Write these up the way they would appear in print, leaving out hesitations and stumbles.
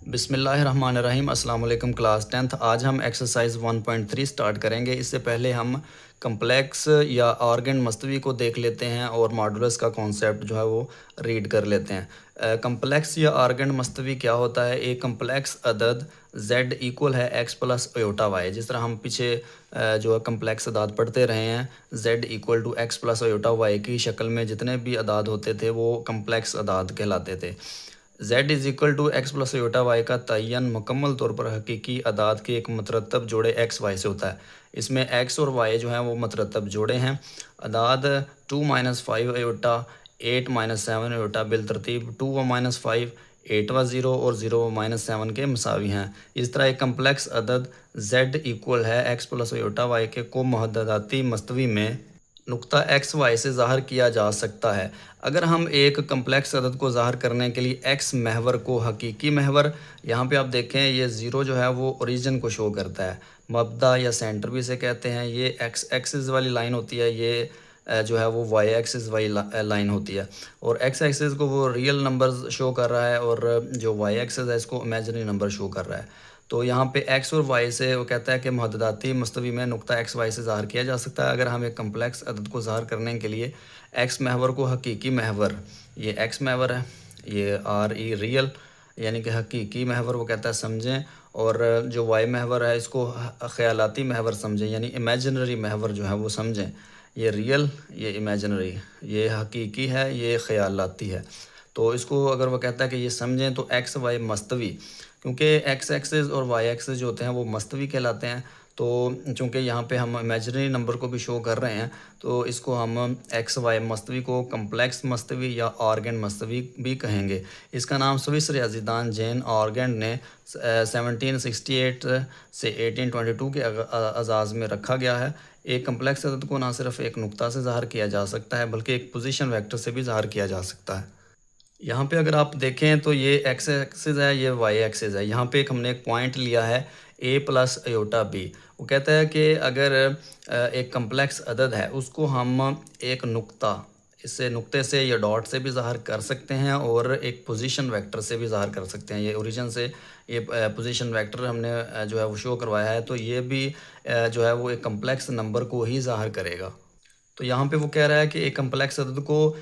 बिस्मिल्लाहिर्रहमानिर्रहीम। अस्सलाम वालेकुम क्लास 10th। आज हम एक्सरसाइज 1.3 स्टार्ट करेंगे। इससे पहले हम कम्प्लेक्स या आर्गन मस्तवी को देख लेते हैं और मॉडुलस का कॉन्सेप्ट जो है वो रीड कर लेते हैं। कम्प्लेक्स या आर्गन मस्तवी क्या होता है? एक कम्प्लेक्स अदद z इक्वल है x प्लस अयोटा वाई। जिस तरह हम पीछे जो है कम्प्लेक्स अदाद पढ़ते रहे हैं, z equal to x plus iota y की शक्ल में जितने भी अदाद होते थे वो कम्प्लेक्स अदाद कहलाते थे। z is equal to x plus iota y का तयन मुकम्मल तौर पर हकीकी अदाद के एक मतरतब जोड़े एक्स वाई से होता है। इसमें एक्स और वाई जो हैं वो मतरतब जोड़े हैं। अदाद 2-5 अयोटा, 8-7 अयोटा बिल तरतीब 2-5, 8-0 और 0-7 के मसावी हैं। इस तरह एक कम्प्लेक्स अदद z इक्वल है एक्स प्लस अयोटा वाई के को मुहद्ददाती मस्तवी में नुक्ता एक्स वाई से ज़ाहिर किया जा सकता है। अगर हम एक कम्प्लेक्स अदद को ज़ाहिर करने के लिए एक्स महवर को हकीकी महवर, यहाँ पे आप देखें ये ज़ीरो जो है वो ओरिजिन को शो करता है, मब्दा या सेंटर भी इसे कहते हैं। ये एक्स एक्सिस वाली लाइन होती है, ये जो है वो वाई एक्सिस वाली लाइन होती है। और एक्स एक्सिस को वो रियल नंबर शो कर रहा है और जो वाई एक्सिस है इसको इमेजिनरी नंबर शो कर रहा है। तो यहाँ पे एक्स और वाई से वो कहता है कि मुहद्ददाती मस्तवी में नुक्ता एक्स वाई से ज़ाहिर किया जा सकता है। अगर हम एक कम्प्लेक्स अदद को ज़ाहिर करने के लिए एक्स महवर को हकीकी महवर, ये एक्स महवर है, ये आर ई रियल यानी कि हकीकी महवर वो कहता है समझें, और जो वाई महवर है इसको ख़यालाती महवर समझें यानी इमेजिनरी महवर जो है वो समझें। ये रियल, ये इमेजिनरी, ये हकीकी है, ये ख़यालाती है। तो इसको अगर वो कहता है कि ये समझें तो एक्स वाई मस्तवी, क्योंकि एक्स एक्सिस और वाई एक्सिस जो होते हैं वो मस्तवी कहलाते हैं। तो चूँकि यहाँ पे हम इमेजिनरी नंबर को भी शो कर रहे हैं तो इसको हम एक्स वाई मस्तवी को कम्प्लेक्स मस्तवी या आर्गन मस्तवी भी कहेंगे। इसका नाम स्विस रियाजीदान जेन आर्गन ने 1768 से 1822 के आज़ाज़ में रखा गया है। एक कम्प्लेक्स अदद को ना सिर्फ एक नुक्ता से ज़ाहिर किया जा सकता है बल्कि एक पोजीशन वेक्टर से भी ज़ाहिर किया जा सकता है। यहाँ पे अगर आप देखें तो ये एक्स एक्सिस है, ये वाई एक्सिस है। यहाँ पे हमने एक पॉइंट लिया है a प्लस अयोटा b। वो कहता है कि अगर एक कम्प्लेक्स अदद है उसको हम एक नुक्ता, इससे नुक्ते से या डॉट से भी ज़ाहिर कर सकते हैं और एक पोजीशन वेक्टर से भी ज़ाहिर कर सकते हैं। ये ओरिजिन से ये पोजीशन वेक्टर हमने जो है वो शो करवाया है, तो ये भी जो है वो एक कम्प्लेक्स नंबर को ही ज़ाहिर करेगा। तो यहाँ पे वो कह रहा है कि एक कम्प्लेक्स अदद को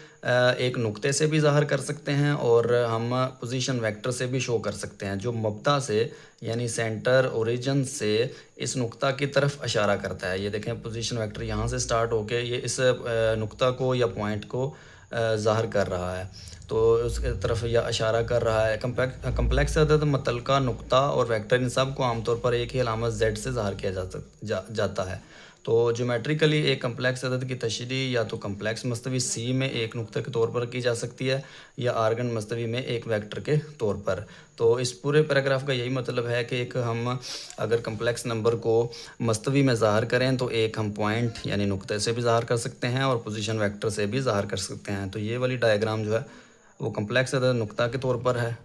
एक नुक्ते से भी ज़ाहिर कर सकते हैं और हम पोजीशन वेक्टर से भी शो कर सकते हैं, जो मब्दा से यानी सेंटर ओरिजिन से इस नुक्ता की तरफ इशारा करता है। ये देखें पोजीशन वेक्टर यहाँ से स्टार्ट होके ये इस नुक्ता को या पॉइंट को ज़ाहिर कर रहा है, तो उसके तरफ या इशारा कर रहा है। कम्प्लेक्स अदद मतलका नुक्ता और वेक्टर इन सब को आमतौर पर एक ही अलामत z से ज़ाहिर किया जाता है। तो ज्योमेट्रिकली एक कम्प्लेक्स अदद की तशरीह या तो कम्प्लेक्स मस्तवी सी में एक नुक्ते के तौर पर की जा सकती है या आर्गन मस्तवी में एक वेक्टर के तौर पर। तो इस पूरे पैराग्राफ का यही मतलब है कि एक हम अगर कम्प्लेक्स नंबर को मस्तवी में ज़ाहिर करें तो एक हम पॉइंट यानी नुक्ते से भी ज़ाहिर कर सकते हैं और पोजीशन वेक्टर से भी ज़ाहिर कर सकते हैं। तो ये वाली डायग्राम जो है वो कम्प्लेक्स अदद नुक्ता के तौर पर है।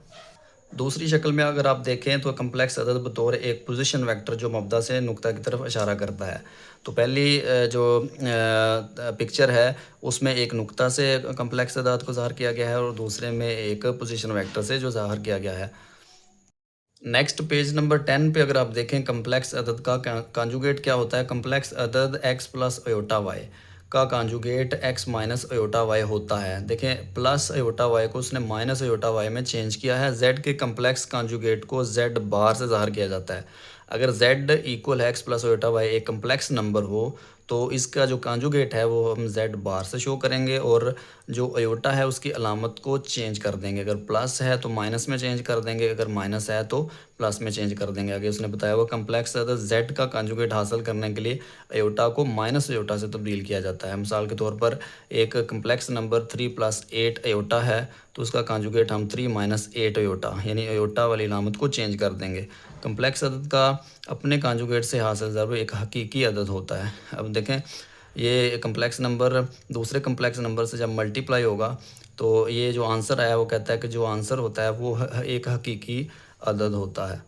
दूसरी शक्ल में अगर आप देखें तो कम्प्लेक्स अदद बतौर एक पोजीशन वेक्टर जो मब्दा से नुक्ता की तरफ इशारा करता है। तो पहली जो पिक्चर है उसमें एक नुक्ता से कम्प्लेक्स अदद को ज़ाहिर किया गया है और दूसरे में एक पोजीशन वेक्टर से जो ज़ाहिर किया गया है। नेक्स्ट पेज नंबर 10 पे अगर आप देखें कम्प्लेक्स अदद का कॉन्जुगेट क्या होता है। कम्प्लेक्स अदद x प्लस अयोटा वाई का conjugate x minus iota y होता है। देखें प्लस अयोटा वाई को उसने माइनस अयोटा वाई में चेंज किया है। z के कम्प्लेक्स कॉन्जुगेट को z बार से ज़ाहिर किया जाता है। अगर z इक्वल है एक्स प्लस अयोटा वाई एक कम्प्लेक्स नंबर हो तो इसका जो कॉन्जुगेट है वो हम z बार से शो करेंगे और जो अयोटा है उसकी अलामत को चेंज कर देंगे। अगर प्लस है तो माइनस में चेंज कर देंगे, अगर माइनस है तो प्लस में चेंज कर देंगे। आगे उसने बताया हुआ कम्प्लेक्स अदद z का कॉन्जुगेट हासिल करने के लिए अयोटा को माइनस अयोटा से तब्दील किया जाता है। मिसाल के तौर पर एक कम्प्लेक्स नंबर 3 + 8 अयोटा है तो उसका कॉन्जुगेट हम 3 - 8 अयोटा यानी अयोटा वाली अलामत को चेंज कर देंगे। कम्प्लेक्स अदद का अपने कॉन्जुगेट से हासिल ज़रूर एक हकीकी अदद होता है। अब देखें ये कम्प्लेक्स नंबर दूसरे कम्प्लेक्स नंबर से जब मल्टीप्लाई होगा तो ये जो आंसर आया वो कहता है कि जो आंसर होता है वो एक हकीकी अदद होता है।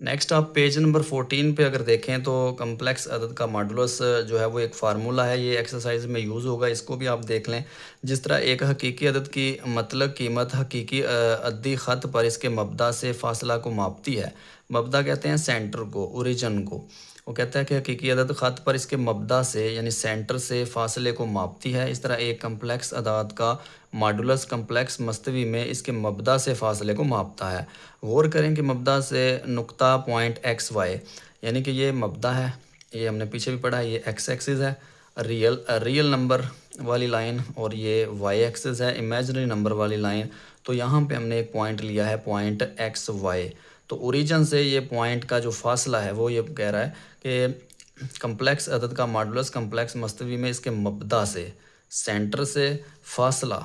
नेक्स्ट आप पेज नंबर 14 पे अगर देखें तो कम्प्लेक्स अदद का मॉडुलस जो है वो एक फार्मूला है, ये एक्सरसाइज में यूज़ होगा, इसको भी आप देख लें। जिस तरह एक हकीकी अदद की मतलब कीमत हकीकी अद्दी ख़त पर इसके मबदा से फ़ासला को मापती है। मबदा कहते हैं सेंटर को, ओरिजिन को। वो कहता है कि हकीकी अदद ख़त पर इसके मबदा से यानी सेंटर से फ़ासले को मापती है। इस तरह एक कम्प्लेक्स अदाद का मॉडुलस कम्प्लेक्स मस्तवी में इसके मबदा से फ़ासले को मापता है। गौर करें कि मबदा से नुक्ता पॉइंट एक्स वाई, यानी कि ये मबदा है, ये हमने पीछे भी पढ़ा है, ये एक्स एक्सिस है रियल नंबर वाली लाइन, और ये वाई एक्सिस है इमेजिनरी नंबर वाली लाइन। तो यहाँ पे हमने एक पॉइंट लिया है पॉइंट एक्स वाई। तो ओरिजिन से ये पॉइंट का जो फासला है वो ये कह रहा है कि कम्प्लेक्स अदद का मॉडुलस कम्प्लेक्स मस्तवी में इसके मबदा से सेंटर से फासला,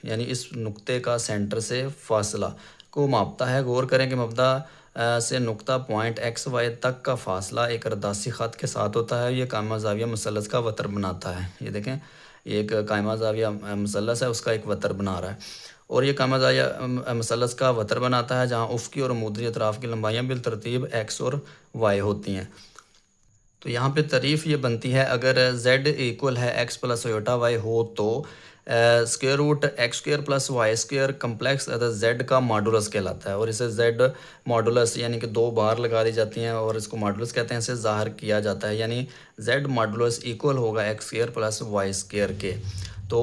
यानी इस नुक्ते का सेंटर से फासला को मापता है। गौर करें कि मबदा से नुक्ता पॉइंट एक्स वाई तक का फासला एक अरदासी ख़त के साथ होता है। ये कायमा ज़ाविया मसलस का वतर बनाता है। ये देखें, ये एक कायमा ज़ाविया मसलस है, उसका एक वतर बना रहा है। और ये कायमा ज़ाविया मसलस का वतर बनाता है जहाँ उफ़क़ी और अमूदी अतराफ़ की लंबाइयाँ बिल तरतीब एक्स और वाई होती हैं। तो यहाँ पे तारीफ़ ये बनती है, अगर z इक्वल है x प्लस योटा वाई हो तो square root x square plus y square complex अदद z का मॉडुलस कहलाता है। और इसे z मॉडुलस यानी कि दो बार लगा दी जाती हैं और इसको मॉडुलस कहते हैं, इसे ज़ाहिर किया जाता है, यानी z मॉडुलस इक्वल होगा x square plus y square के। तो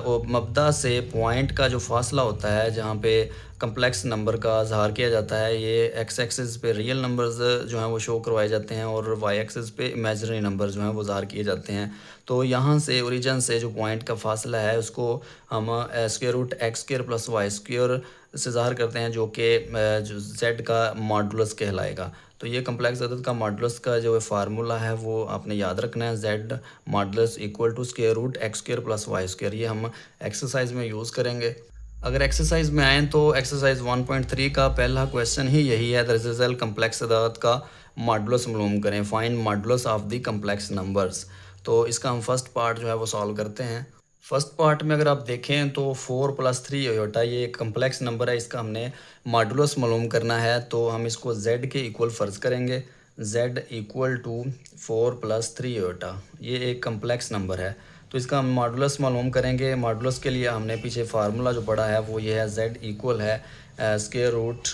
वो मबदा से पॉइंट का जो फासला होता है जहाँ पे कम्प्लेक्स नंबर का इज़हार किया जाता है, ये एक्स एक्सिस पे रियल नंबर्स जो हैं वो शो करवाए जाते हैं और वाई एक्सिस पे इमेजिनरी नंबर जो हैं वो इज़हार किए जाते हैं। तो यहाँ से ओरिजिन से जो पॉइंट का फासला है उसको हम square root x square plus y square से ज़ाहिर करते हैं, जो कि जो जेड का मॉडुलस कहलाएगा। तो ये कम्प्लेक्स अदद का मॉडुलस का जो फार्मूला है वो आपने याद रखना है, z modulus equal to square root x square plus y square. ये हम एक्सरसाइज में यूज़ करेंगे। अगर एक्सरसाइज में आएँ तो एक्सरसाइज 1.3 का पहला क्वेश्चन ही यही है, दरअसल रिजल्ट कम्प्लेक्स अदाद का मॉडुलस मालूम करें, find modulus of the complex numbers. तो इसका हम फर्स्ट पार्ट जो है वो सॉल्व करते हैं। फर्स्ट पार्ट में अगर आप देखें तो 4 + 3 योटा ये एक कम्प्लेक्स नंबर है, इसका हमने मॉडुलस मालूम करना है। तो हम इसको z के इक्वल फ़र्ज़ करेंगे, z इक्वल टू 4 + 3 योटा, ये एक कम्प्लेक्स नंबर है। तो इसका हम मॉडुलस मालूम करेंगे। मॉडुलस के लिए हमने पीछे फार्मूला जो पढ़ा है वो ये है, z इक्वल है square root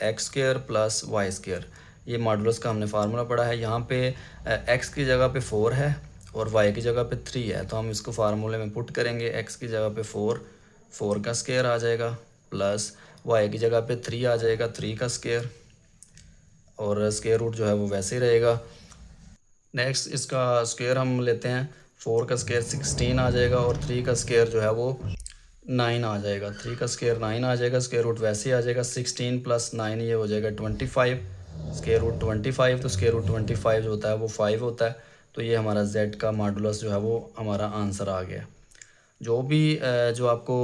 x square plus y square. ये मॉडुलस का हमने फार्मूला पढ़ा है। यहाँ पे x की जगह पे 4 है और y की जगह पे 3 है, तो हम इसको फार्मूले में पुट करेंगे। x की जगह पे 4 का स्क्वायर आ जाएगा, प्लस y की जगह पे 3 आ जाएगा, 3 का स्क्वायर, और स्क्वायर रूट जो है वो वैसे ही रहेगा। नेक्स्ट इसका स्क्वायर हम लेते हैं, 4 का स्क्वायर 16 आ जाएगा और 3 का स्क्वायर जो है वो 9 आ जाएगा। 3 का स्क्वायर 9 आ जाएगा, स्क्वायर रूट वैसे ही आ जाएगा। 16 + 9 ये हो जाएगा 25, स्क्वायर रूट 25, तो स्क्वायर रूट 25 जो होता है वो 5 होता है। तो ये हमारा z का मॉडुलस जो है वो हमारा आंसर आ गया। जो भी जो आपको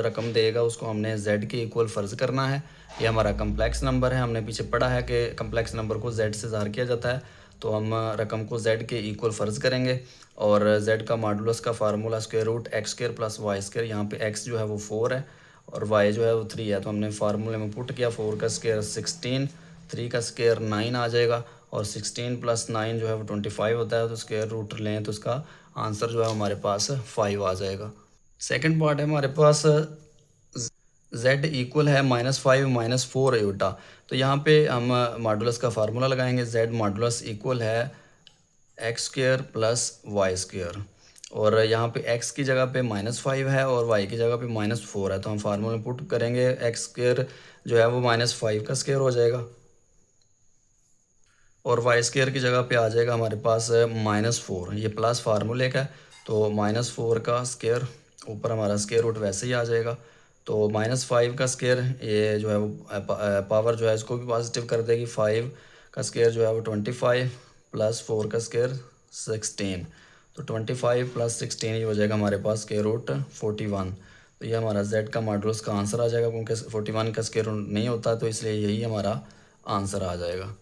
रकम देगा उसको हमने z के इक्वल फ़र्ज़ करना है। ये हमारा कम्प्लेक्स नंबर है, हमने पीछे पढ़ा है कि कम्प्लेक्स नंबर को z से ज़ाहिर किया जाता है। तो हम रकम को z के इक्वल फ़र्ज़ करेंगे और z का मॉडुलस का formula square root x square plus y square, यहाँ पे x जो है वो 4 है और y जो है वो 3 है। तो हमने फार्मूले में पुट किया, 4 का स्क्वायर 16, 3 का स्क्वायर 9 आ जाएगा और 16 + 9 जो है वो 25 होता है। तो स्क्वायर रूट लें तो उसका आंसर जो है हमारे पास 5 आ जाएगा। सेकंड पार्ट है हमारे पास, z इक्वल है -5 - 4 योटा। तो यहाँ पे हम मॉडुलस का फार्मूला लगाएंगे, z मॉडुलस इक्वल है x square plus y square, और यहाँ पे x की जगह पे -5 है और y की जगह पे -4 है। तो हम फार्मूला में पुट करेंगे, एक्स स्क्वायर जो है वो -5 का स्क्वायर हो जाएगा और वाई स्क्वायर की जगह पे आ जाएगा हमारे पास -4। ये प्लस फार्मूले का है, तो -4 का स्क्वायर, ऊपर हमारा स्क्वायर रूट वैसे ही आ जाएगा। तो -5 का स्क्वायर ये जो है वो पावर जो है इसको भी पॉजिटिव कर देगी। 5 का स्क्वायर जो है वो 25 + 4 का स्क्वायर 16, तो 25 + 16 ये हो जाएगा हमारे पास स्क्वायर रूट 41। तो ये हमारा z का मॉडुलस का आंसर आ जाएगा, क्योंकि 41 का स्क्वायर रूट नहीं होता, तो इसलिए यही हमारा आंसर आ जाएगा।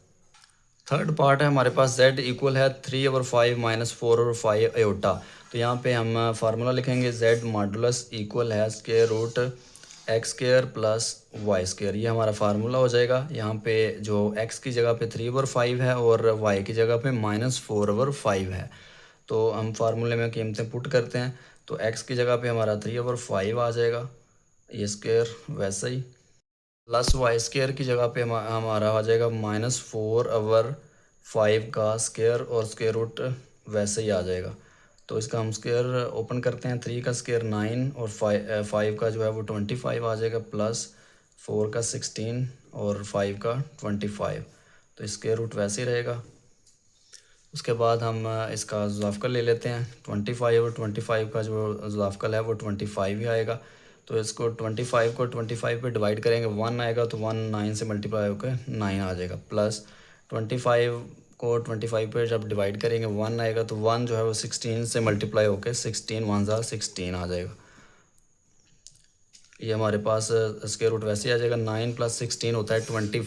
थर्ड पार्ट है हमारे पास, z इक्वल है 3/5 - 4/5 योटा। तो यहाँ पे हम फार्मूला लिखेंगे, z मॉडुलस इक्वल है square root x square plus y square, ये हमारा फार्मूला हो जाएगा। यहाँ पे जो एक्स की जगह पे 3/5 है और वाई की जगह पे -4/5 है। तो हम फार्मूले में कीमतें पुट करते हैं, तो एक्स की जगह पे हमारा 3/5 आ जाएगा, ये स्क्र वैसा ही, प्लस वाई स्क्र की जगह पे हमारा आ जाएगा -4/5 का स्क्र और स्क्र रूट वैसे ही आ जाएगा। तो इसका हम स्क्र ओपन करते हैं, 3 का स्क्र 9 और 5 का जो है वो 25 आ जाएगा, प्लस 4 का 16 और 5 का 25, तो स्क्र रूट वैसे ही रहेगा। उसके बाद हम इसका ज़ाफ़कल ले लेते हैं, 25 और 25 का जो ज़ाफ़कल है वो 25 ही आएगा। तो इसको 25 को 25 पे डिवाइड करेंगे, 1 आएगा, तो 1 9 से मल्टीप्लाई होकर 9 आ जाएगा, प्लस 25 को 25 पे जब डिवाइड करेंगे 1 आएगा, तो 1 जो है वो 16 से मल्टीप्लाई होकर 16 1 ज़ा 16 आ जाएगा। ये हमारे पास स्क्वायर रूट वैसे आ जाएगा, 9 + 16 होता है 20,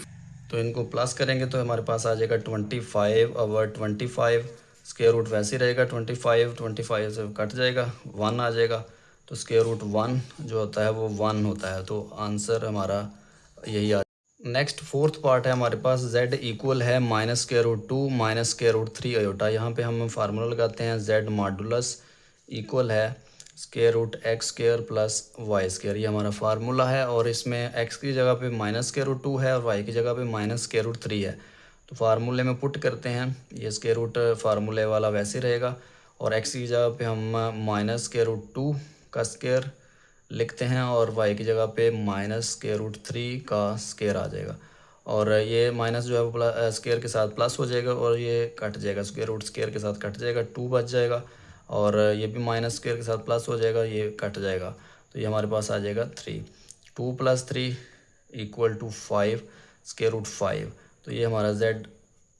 तो इनको प्लस करेंगे तो हमारे पास आ जाएगा 25/25, स्क्वायर रूट वैसे ही रहेगा, 25 से कट जाएगा, 1 आ जाएगा, तो स्क्वायर रूट 1 जो होता है वो 1 होता है। तो आंसर हमारा यही आ। नेक्स्ट फोर्थ पार्ट है हमारे पास, z इक्वल है -√2 -√3 अयोटा। यहाँ पे हम फार्मूला लगाते हैं, z मॉडुलस इक्वल है √x² प्लस y², ये हमारा फार्मूला है। और इसमें x की जगह पे -√2 है और y की जगह पे -√3 है। तो फार्मूले में पुट करते हैं, ये स्क्वायर रूट फार्मूले वाला वैसे रहेगा, और x की जगह पे हम -√2 का स्क्वायर लिखते हैं और y की जगह पे -√3 का स्क्वायर आ जाएगा। और ये माइनस जो है वो स्क्वायर के साथ प्लस हो जाएगा और ये कट जाएगा, स्क्वायर रूट स्क्वायर के साथ कट जाएगा, 2 बच जाएगा, और ये भी माइनस स्क्वायर के साथ प्लस हो जाएगा, ये कट जाएगा, तो ये हमारे पास आ जाएगा 3। 2 + 3 = 5, स्क्वायर रूट 5, तो ये हमारा z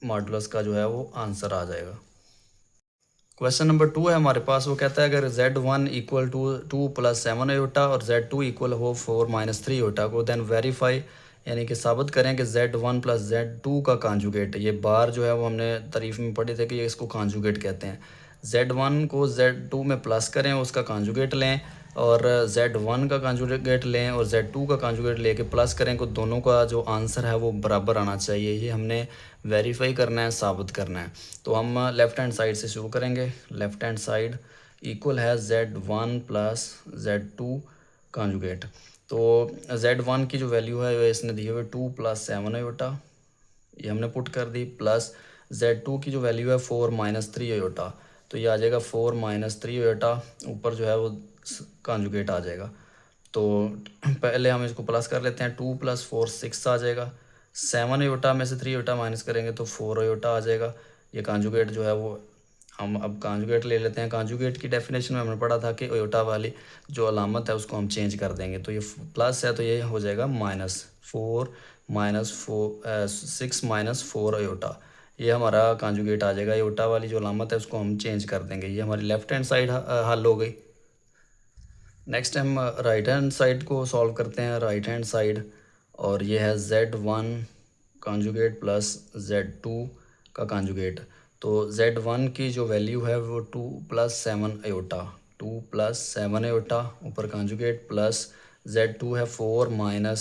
मॉडुलस का जो है वो आंसर आ जाएगा। क्वेश्चन नंबर 2 है हमारे पास, वो कहता है अगर z1 = 2 + 7 अयोटा और z2 इक्वल हो 4 - 3 अयोटा को, देन वेरीफाई, यानी कि साबित करें कि z1 + z2 का कॉन्जुगेट, ये बार जो है वो हमने तारीफ़ में पढ़े थे कि ये इसको कॉन्जुगेट कहते हैं। z1 को z2 में प्लस करें, उसका कॉन्जुगेट लें, और z1 का कॉन्जुगेट लें और z2 का कॉन्जुगेट लेके प्लस करें, को दोनों का जो आंसर है वो बराबर आना चाहिए। ये हमने वेरीफाई करना है, साबित करना है। तो हम लेफ़्ट हैंड साइड से शुरू करेंगे। लेफ़्ट हैंड साइड इक्वल है z1 + z2 कॉन्जुगेट। तो z1 की जो वैल्यू है वो इसने दी हुई 2 + 7 अयोटा, ये हमने पुट कर दी, प्लस z2 की जो वैल्यू है 4 - 3 अयोटा, तो ये आ जाएगा 4 - 3 अयोटा, ऊपर जो है वो कॉन्जुगेट आ जाएगा। तो पहले हम इसको प्लस कर लेते हैं, 2 + 4 6 आ जाएगा, 7 अयोटा में से 3 अयोटा माइनस करेंगे तो 4 अयोटा आ जाएगा। ये कॉन्जुगेट जो है वो हम अब कॉन्जुगेट ले लेते हैं। कॉन्जुगेट की डेफिनेशन में हमने पढ़ा था कि अयोटा वाली जो अलामत है उसको हम चेंज कर देंगे, तो ये प्लस है तो ये हो जाएगा -4 -6 -4 अयोटा, ये हमारा कॉन्जुगेट आ जाएगा। अयोटा वाली जो अलामत है उसको हम चेंज कर देंगे। ये हमारी लेफ़्ट हैंड साइड हल हो गई। नेक्स्ट हम राइट हैंड साइड को सॉल्व करते हैं, राइट हैंड साइड, और ये है z1 कॉन्जुगेट प्लस z2 का कॉन्जुगेट। तो z1 की जो वैल्यू है वो 2 + 7 अयोटा, 2 + 7 अयोटा ऊपर कॉन्जुगेट, प्लस z2 है 4 -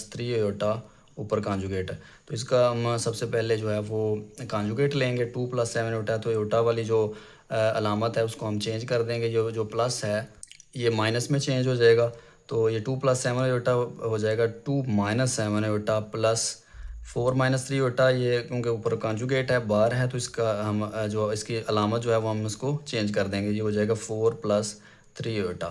3 अयोटा ऊपर कॉन्जुगेट। तो इसका हम सबसे पहले जो है वो कॉन्जुगेट लेंगे, 2 + 7 अयोटा, तो अयोटा वाली जो अलामत है उसको हम चेंज कर देंगे, जो प्लस है ये माइनस में चेंज हो जाएगा, तो ये 2 + 7 अयोटा हो जाएगा 2 - 7 अयोटा प्लस 4 - 3 अयोटा, ये क्योंकि ऊपर कॉन्जुगेट है, बार है, तो इसका हम जो इसकी अलामत जो है वो हम इसको चेंज कर देंगे, ये हो जाएगा 4 + 3 अयोटा।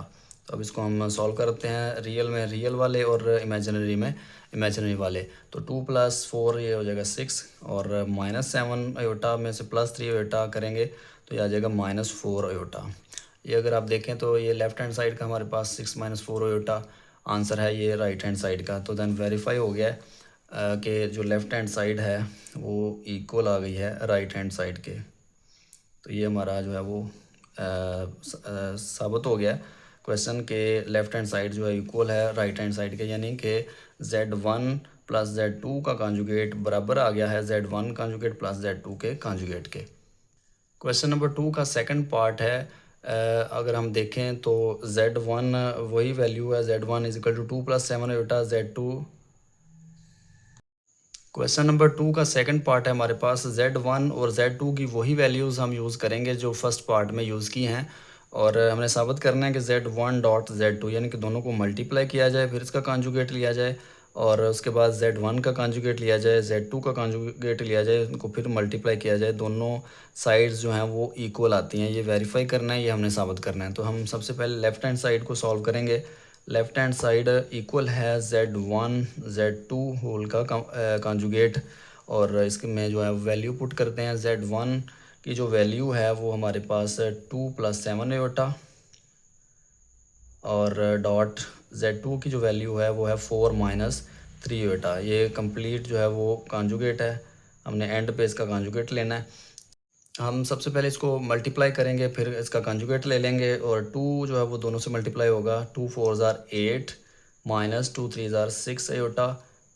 तो अब इसको हम सॉल्व करते हैं, रियल में रियल वाले और इमेजिनरी में इमेजिनरी वाले। तो 2 + 4 ये हो जाएगा 6, और -7 अयोटा में से +3 अयोटा करेंगे तो ये आ जाएगा -4 अयोटा। ये अगर आप देखें तो ये लेफ़्ट हैंड साइड का हमारे पास 6 - 4 अयोटा आंसर है, ये राइट हैंड साइड का। तो देन वेरीफाई हो गया कि जो लेफ़्ट हैंड साइड है वो इक्वल आ गई है राइट हैंड साइड के। तो ये हमारा जो है वो साबित हो गया क्वेश्चन के लेफ़्ट हैंड साइड जो है इक्वल है राइट हैंड साइड के, यानी कि z1 + z2 का कॉन्जुगेट बराबर आ गया है z1 कॉन्जुगेट प्लस z2 के कॉन्जुगेट के। क्वेश्चन नंबर 2 का सेकंड पार्ट है, अगर हम देखें तो Z1 वही वैल्यू है, Z1 is equal to 2 plus 7 iota Z2। Question number 2 का सेकंड पार्ट है हमारे पास। Z1 और Z2 की वही वैल्यूज़ हम यूज़ करेंगे जो फर्स्ट पार्ट में यूज़ की हैं, और हमने साबित करना है कि Z1 डॉट Z2 यानी कि दोनों को मल्टीप्लाई किया जाए, फिर इसका कॉन्जुगेट लिया जाए, और उसके बाद Z1 का कॉन्जुगेट लिया जाए, Z2 का कॉन्जुगेट लिया जाए, उनको फिर मल्टीप्लाई किया जाए। दोनों साइड्स जो हैं वो इक्वल आती हैं, ये वेरीफाई करना है, ये हमने साबित करना है। तो हम सबसे पहले लेफ़्ट हैंड साइड को सॉल्व करेंगे। लेफ़्ट हैंड साइड इक्वल है Z1 Z2 होल का कॉन्जुगेट, और इसके में जो है वैल्यू पुट करते हैं। Z1 की जो वैल्यू है वो हमारे पास 2 प्लस 7 आयोटा, और डॉट Z2 की जो वैल्यू है वो है 4 माइनस 3 आयोटा। ये कंप्लीट जो है वो कॉन्जुगेट है, हमने एंड पे इसका कॉन्जुगेट लेना है। हम सबसे पहले इसको मल्टीप्लाई करेंगे, फिर इसका कंजुगेट ले लेंगे, और 2 जो है वो दोनों से मल्टीप्लाई होगा। 2 4 ज़ार 8 माइनस 2 3 ज़ार 6 एयोटा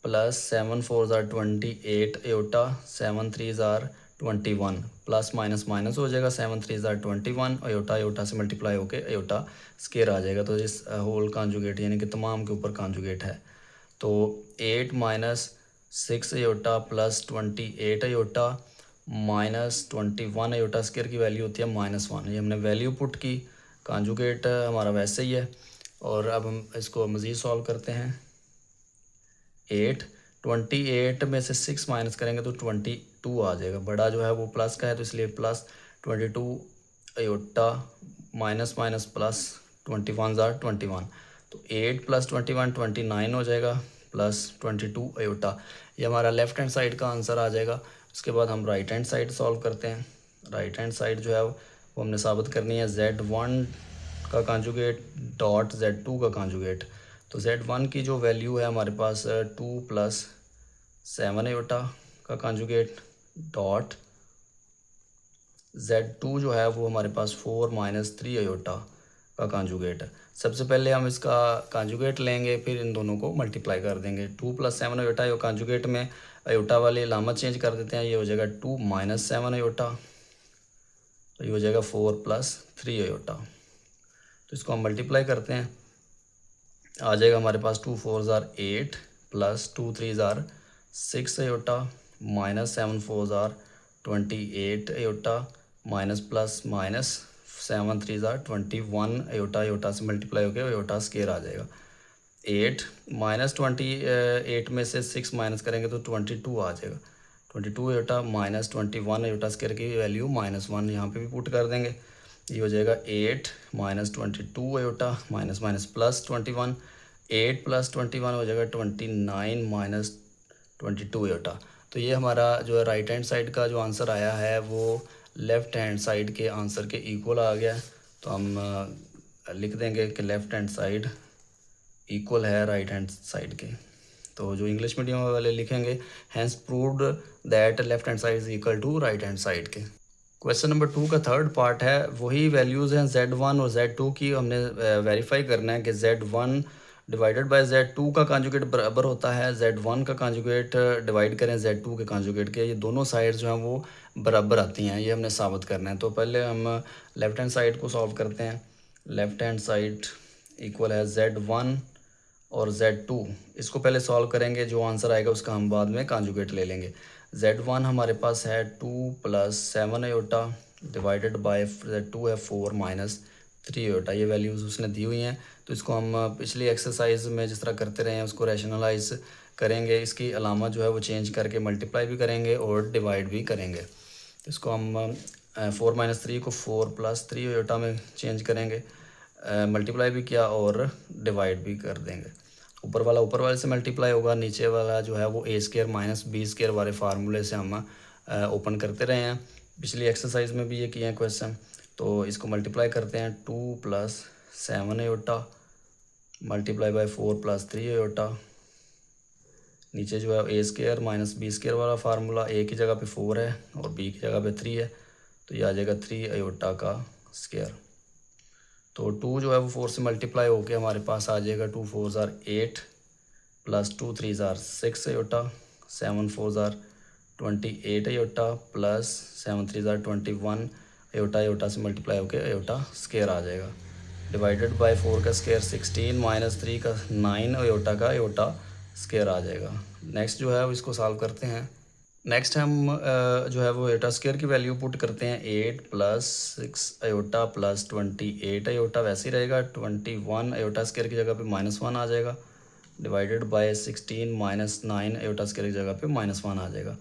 प्लस 7 4 ज़ार 28 एयोटा, 7 3 ज़ार 21 प्लस माइनस माइनस हो जाएगा, 7 3 ज़ार 21 एयोटा एयोटा से मल्टीप्लाई होके एयोटा स्केयर आ जाएगा। तो इस होल कॉन्जुगेट यानी कि तमाम के ऊपर कॉन्जुगेट है। तो 8 minus 6 aorta plus 28 aorta minus 21 aorta square की वैल्यू होती है -1। ये हमने वैल्यू पुट की, कॉन्जुगेट हमारा वैसे ही है। और अब हम इसको मज़ीद सॉल्व करते हैं। 28 में से 6 माइनस करेंगे तो 22 आ जाएगा। बड़ा जो है वो प्लस का है, तो इसलिए plus 22 aorta minus minus plus 21 ज़ार 21। तो 8 प्लस 21 29 हो जाएगा, प्लस 22 एयोटा। ये हमारा लेफ़्ट हैंड साइड का आंसर आ जाएगा। उसके बाद हम राइट हैंड साइड सॉल्व करते हैं। राइट हैंड साइड जो है वो हमने साबित करनी है Z1 का कॉन्जुगेट डॉट Z2 का कॉन्जुगेट। तो Z1 की जो वैल्यू है हमारे पास 2 प्लस 7 एयोटा का कॉन्जुगेट डॉट Z2 जो है वो हमारे पास 4 माइनस 3 एयोटा का कॉन्जुगेट है। सबसे पहले हम इसका कॉन्जुगेट लेंगे, फिर इन दोनों को मल्टीप्लाई कर देंगे। 2 प्लस 7 एयोटा, ये कॉन्जुगेट में एयोटा वाली अलामत चेंज कर देते हैं, ये हो जाएगा 2 माइनस 7 एयोटा, तो ये हो जाएगा 4 प्लस 3 एयोटा। तो इसको हम मल्टीप्लाई करते हैं, आ जाएगा हमारे पास 2 4 ज़ार 8 प्लस 2 3 ज़ार 6 एयोटा माइनस 7 4 ज़ार 28 एयोटा माइनस प्लस माइनस 7 3 ज़ार 21 एयोटा, एयोटा से मल्टीप्लाई होकर एयोटा स्केयर आ जाएगा। 8 माइनस 28 में से 6 माइनस करेंगे तो 22 आ जाएगा। 22 एयोटा माइनस 21 एयोटा स्केयर की वैल्यू -1 यहाँ पे भी पुट कर देंगे। ये हो जाएगा 8 minus 22 aorta minus minus plus 21, 8 plus 21 हो जाएगा 29 माइनस 22 एयोटा। तो ये हमारा जो है राइट हैंड साइड का जो आंसर आया है वो लेफ़्ट हैंड साइड के आंसर के इक्वल आ गया। तो हम लिख देंगे कि लेफ़्ट हैंड साइड इक्वल है राइट हैंड साइड के। तो जो इंग्लिश मीडियम वाले लिखेंगे hence proved that left hand side is equal to right hand side के। क्वेश्चन नंबर 2 का थर्ड पार्ट है, वही वैल्यूज़ हैं Z1 और Z2 की। हमने वेरीफाई करना है कि Z1 डिवाइडेड बाय Z2 का कॉन्जुगेट बराबर होता है Z1 का कॉन्जुगेट डिवाइड करें Z2 के कॉन्जुगेट के, ये दोनों साइड्स जो हैं वो बराबर आती हैं, ये हमने साबित करना है। तो पहले हम लेफ़्ट हैंड साइड को सॉल्व करते हैं। लेफ़्ट हैंड साइड इक्वल है Z1 और Z2, इसको पहले सॉल्व करेंगे, जो आंसर आएगा उसका हम बाद में कॉन्जुगेट ले लेंगे। Z1 हमारे पास है 2 plus 7 aorta divided by Z2 है 4 माइनस 3 एयोटा। ये वैल्यूज़ उसने दी हुई हैं, तो इसको हम पिछली एक्सरसाइज में जिस तरह करते रहे हैं उसको रैशनलाइज करेंगे। इसकी अलामत जो है वो चेंज करके मल्टीप्लाई भी करेंगे और डिवाइड भी करेंगे। इसको हम 4 माइनस 3 को 4 प्लस 3 एयोटा में चेंज करेंगे, मल्टीप्लाई भी किया और डिवाइड भी कर देंगे। ऊपर वाला ऊपर वाले से मल्टीप्लाई होगा, नीचे वाला जो है वो A² माइनस B² वाले फार्मूले से हम ओपन करते रहे हैं। पिछली एक्सरसाइज में भी ये किए हैं क्वेश्चन। तो इसको मल्टीप्लाई करते हैं, 2 plus 7 aorta multiply by 4 plus 3 aorta. नीचे जो है A² माइनस B² वाला फार्मूला, A की जगह पे 4 है और B की जगह पे 3 है, तो ये आ जाएगा 3 एयोटा का स्क्वायर। तो 2 जो है वो 4 से मल्टीप्लाई होके हमारे पास आ जाएगा 2 4 ज़ार 8 प्लस 2 3 ज़ार 6 एयोटा, 7 4 ज़ार 28 एयोटा प्लस 7 3 ज़ार 21 अयोटा अयोटा से मल्टीप्लाई होकर अयोटा स्केयर आ जाएगा। डिवाइडेड बाय 4 का स्केयर 16 माइनस 3 का 9 अयोटा स्केयर आ जाएगा। नेक्स्ट जो है वो इसको सॉल्व करते हैं। नेक्स्ट हम जो है वो अयोटा स्केयर की वैल्यू पुट करते हैं। 8 प्लस 6 अयोटा प्लस 28 अयोटा वैसे ही रहेगा। 21 अयोटा स्केयर की जगह पे -1 आ जाएगा। Divided by 16 minus 9 iota square की जगह पे -1 आ जाएगा।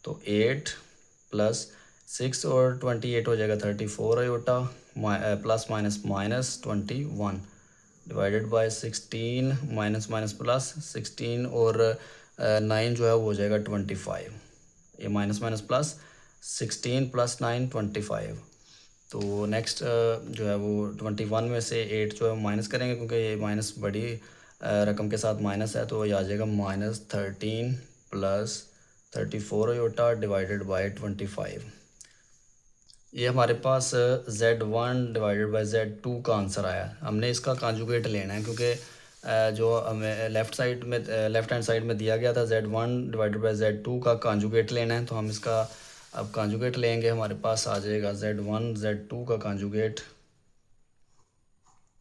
तो 8 प्लस 6 और 28 हो जाएगा 34 iota plus minus minus 21 divided by 16 minus minus plus 16 और 9 जो है वो हो जाएगा 25। ये माइनस माइनस प्लस 16 प्लस 9 25। तो नेक्स्ट जो है वो 21 में से 8 जो है माइनस करेंगे क्योंकि ये माइनस बड़ी रकम के साथ माइनस है, तो ये आ जाएगा -13 प्लस 34 अयोटा डिवाइडेड बाय 25। ये हमारे पास Z1 डिवाइडेड बाय Z2 का आंसर आया। हमने इसका कॉन्जुगेट लेना है क्योंकि जो हमें लेफ़्ट हैंड साइड में दिया गया था Z1 डिवाइडेड बाय Z2 का कॉन्जुगेट लेना है। तो हम इसका अब कॉन्जुगेट लेंगे। हमारे पास आ जाएगा Z1 Z2 का कॉन्जुगेट।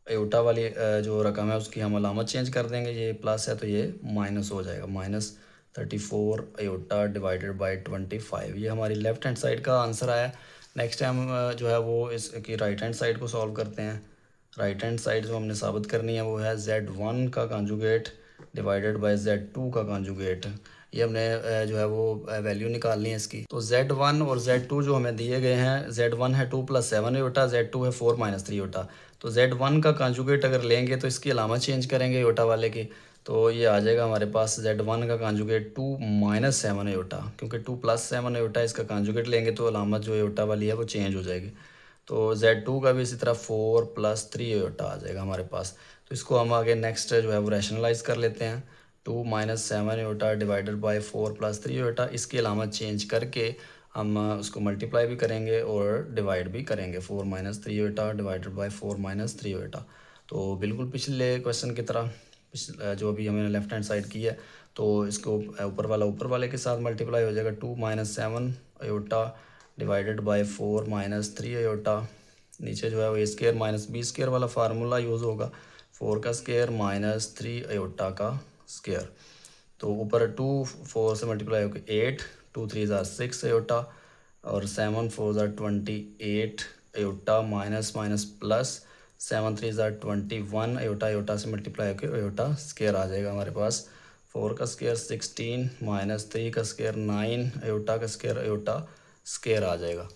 अयोटा वाली जो रकम है उसकी हम अलामत चेंज कर देंगे। ये प्लस है तो ये माइनस हो जाएगा। -34 अयोटा डिवाइडेड बाय 25। ये हमारी लेफ़्ट हैंड साइड का आंसर आया। नेक्स्ट टाइम जो है वो इसकी राइट हैंड साइड को सॉल्व करते हैं। राइट हैंड साइड जो हमने साबित करनी है वो है Z1 का कॉन्जुगेट डिवाइडेड बाय Z2 का कॉन्जुगेट। ये हमने जो है वो वैल्यू निकालनी है इसकी। तो Z1 और Z2 जो हमें दिए गए हैं, Z1 है 2 + 7 अयोटा, Z2 है 4 - 3 अयोटा। तो Z1 का कॉन्जुगेट अगर लेंगे तो इसकी अलामत चेंज करेंगे अयोटा वाले की। तो ये आ जाएगा हमारे पास Z1 का कॉन्जुगेट 2 - 7 अयोटा, क्योंकि 2 + 7 अयोटा इसका कॉन्जुगेट लेंगे तो अलामत जो अयोटा वाली है वो चेंज हो जाएगी। तो Z2 का भी इसी तरह 4 + 3 अयोटा आ जाएगा हमारे पास। तो इसको हम आगे नेक्स्ट जो है वो रैशनलाइज कर लेते हैं। 2 - 7 अयोटा डिवाइडेड बाय 4 + 3 अयोटा, इसकी अलामत चेंज करके हम उसको मल्टीप्लाई भी करेंगे और डिवाइड भी करेंगे। 4 - 3 अयोटा डिवाइडेड बाय 4 - 3 अयोटा। तो बिल्कुल पिछले क्वेश्चन की तरह जो अभी हमने लेफ्ट हैंड साइड की है, तो इसको ऊपर वाला ऊपर वाले के साथ मल्टीप्लाई हो जाएगा। 2 - 7 अयोटा डिवाइडेड बाय 4 - 3 अयोटा। नीचे जो है वो A² - B² वाला फार्मूला यूज़ होगा। 4 का स्केयर - 3 अयोटा का स्केयर। तो ऊपर 2 4 से मल्टीप्लाई होकर 8, 2 3 ज़ा 6 अयोटा और 7 4 ज़ा 28 अयोटा माइनस माइनस प्लस 7 3 ज़ा 21 अयोटा। अयोटा से मल्टीप्लाई होकर अयोटा स्केयर आ जाएगा हमारे पास। 4 का स्केयर 16 - 3 का स्केयर 9 अयोटा का स्केयर अयोटा स्केयर आ जाएगा।